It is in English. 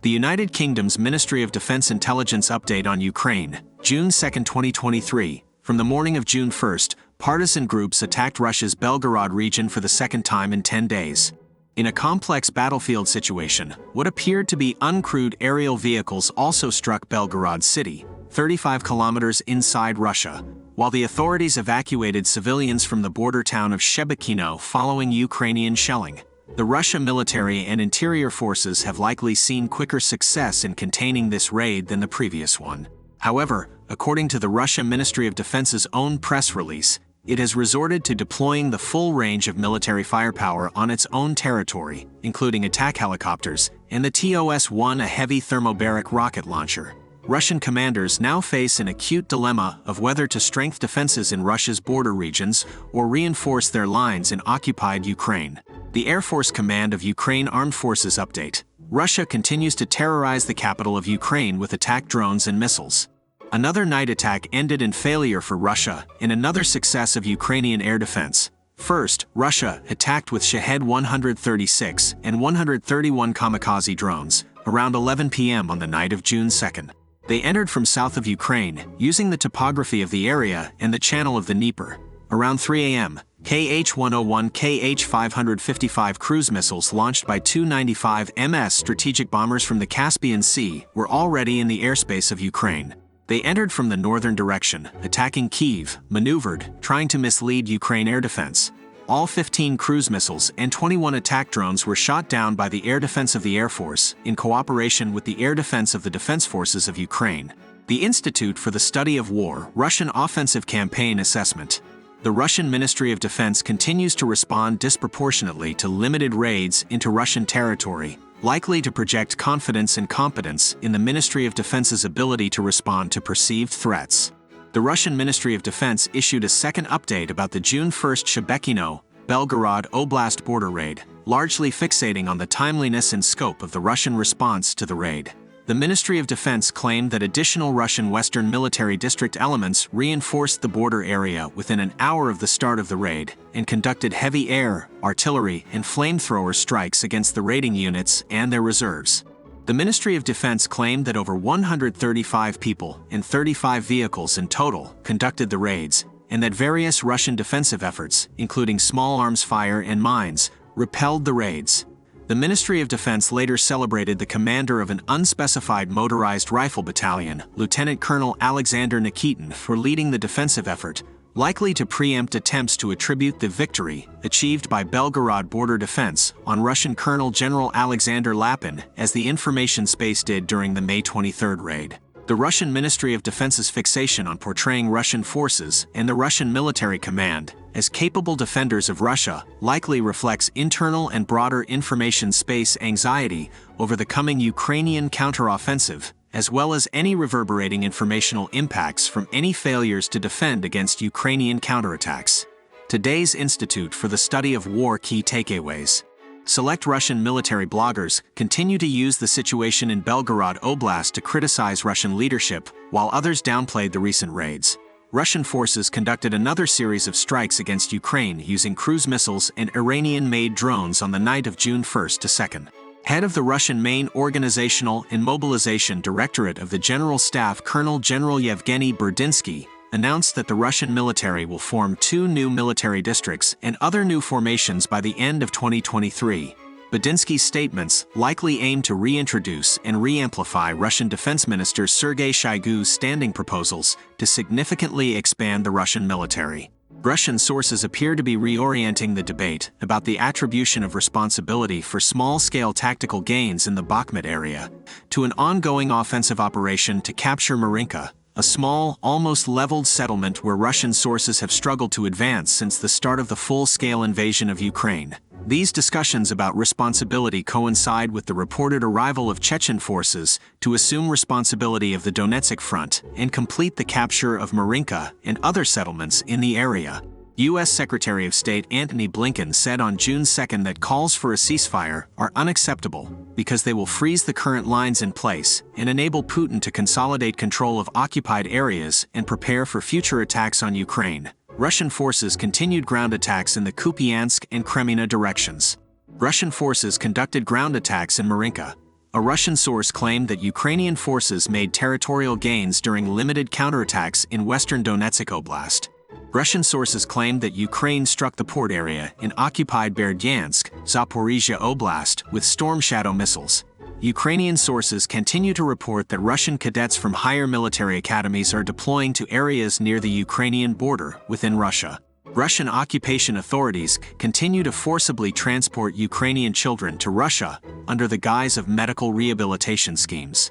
The United Kingdom's Ministry of Defense Intelligence Update on Ukraine, June 2, 2023. From the morning of June 1, partisan groups attacked Russia's Belgorod region for the second time in 10 days. In a complex battlefield situation, what appeared to be uncrewed aerial vehicles also struck Belgorod city, 35 kilometers inside Russia, while the authorities evacuated civilians from the border town of Shebikino following Ukrainian shelling. The Russian military and interior forces have likely seen quicker success in containing this raid than the previous one. However, according to the Russian Ministry of Defense's own press release, it has resorted to deploying the full range of military firepower on its own territory, including attack helicopters and the TOS-1, a heavy thermobaric rocket launcher. Russian commanders now face an acute dilemma of whether to strengthen defenses in Russia's border regions or reinforce their lines in occupied Ukraine. The Air Force Command of Ukraine Armed Forces update. Russia continues to terrorize the capital of Ukraine with attack drones and missiles. Another night attack ended in failure for Russia in another success of Ukrainian air defense. First, Russia attacked with Shahed 136 and 131 kamikaze drones around 11 p.m. on the night of June 2nd. They entered from south of Ukraine, using the topography of the area and the channel of the Dnieper. Around 3 a.m., Kh-101, Kh-555 cruise missiles launched by Tu-95 MS strategic bombers from the Caspian Sea were already in the airspace of Ukraine. They entered from the northern direction, attacking Kyiv, maneuvered, trying to mislead Ukraine air defense. All 15 cruise missiles and 21 attack drones were shot down by the Air Defense of the Air Force, in cooperation with the Air Defense of the Defense Forces of Ukraine. The Institute for the Study of War, Russian Offensive Campaign Assessment. The Russian Ministry of Defense continues to respond disproportionately to limited raids into Russian territory, likely to project confidence and competence in the Ministry of Defense's ability to respond to perceived threats. The Russian Ministry of Defense issued a second update about the June 1 Shebikino, Belgorod Oblast border raid, largely fixating on the timeliness and scope of the Russian response to the raid. The Ministry of Defense claimed that additional Russian Western Military District elements reinforced the border area within an hour of the start of the raid and conducted heavy air, artillery, and flamethrower strikes against the raiding units and their reserves. The Ministry of Defense claimed that over 135 people and 35 vehicles in total conducted the raids, and that various Russian defensive efforts, including small arms fire and mines, repelled the raids. The Ministry of Defense later celebrated the commander of an unspecified motorized rifle battalion, Lieutenant Colonel Alexander Nikitin, for leading the defensive effort, likely to preempt attempts to attribute the victory achieved by Belgorod border defense on Russian Colonel General Alexander Lapin, as the information space did during the May 23 raid. The Russian Ministry of Defense's fixation on portraying Russian forces and the Russian military command as capable defenders of Russia likely reflects internal and broader information space anxiety over the coming Ukrainian counteroffensive, as well as any reverberating informational impacts from any failures to defend against Ukrainian counterattacks. Today's Institute for the Study of War key takeaways. Select Russian military bloggers continue to use the situation in Belgorod Oblast to criticize Russian leadership, while others downplayed the recent raids. Russian forces conducted another series of strikes against Ukraine using cruise missiles and Iranian-made drones on the night of June 1 to 2nd. Head of the Russian Main Organizational and Mobilization Directorate of the General Staff Colonel General Yevgeny Berdinsky announced that the Russian military will form 2 new military districts and other new formations by the end of 2023. Berdinsky's statements likely aim to reintroduce and re-amplify Russian Defense Minister Sergei Shoigu's standing proposals to significantly expand the Russian military. Russian sources appear to be reorienting the debate about the attribution of responsibility for small-scale tactical gains in the Bakhmut area to an ongoing offensive operation to capture Marinka, a small, almost leveled settlement where Russian sources have struggled to advance since the start of the full-scale invasion of Ukraine. These discussions about responsibility coincide with the reported arrival of Chechen forces to assume responsibility of the Donetsk front and complete the capture of Marinka and other settlements in the area. U.S. Secretary of State Antony Blinken said on June 2 that calls for a ceasefire are unacceptable because they will freeze the current lines in place and enable Putin to consolidate control of occupied areas and prepare for future attacks on Ukraine. Russian forces continued ground attacks in the Kupiansk and Kreminna directions. Russian forces conducted ground attacks in Marinka, A Russian source claimed that Ukrainian forces made territorial gains during limited counterattacks in western Donetsk Oblast. Russian sources claimed that Ukraine struck the port area in occupied Berdyansk, Zaporizhia Oblast, with Storm Shadow missiles. Ukrainian sources continue to report that Russian cadets from higher military academies are deploying to areas near the Ukrainian border within Russia. Russian occupation authorities continue to forcibly transport Ukrainian children to Russia under the guise of medical rehabilitation schemes.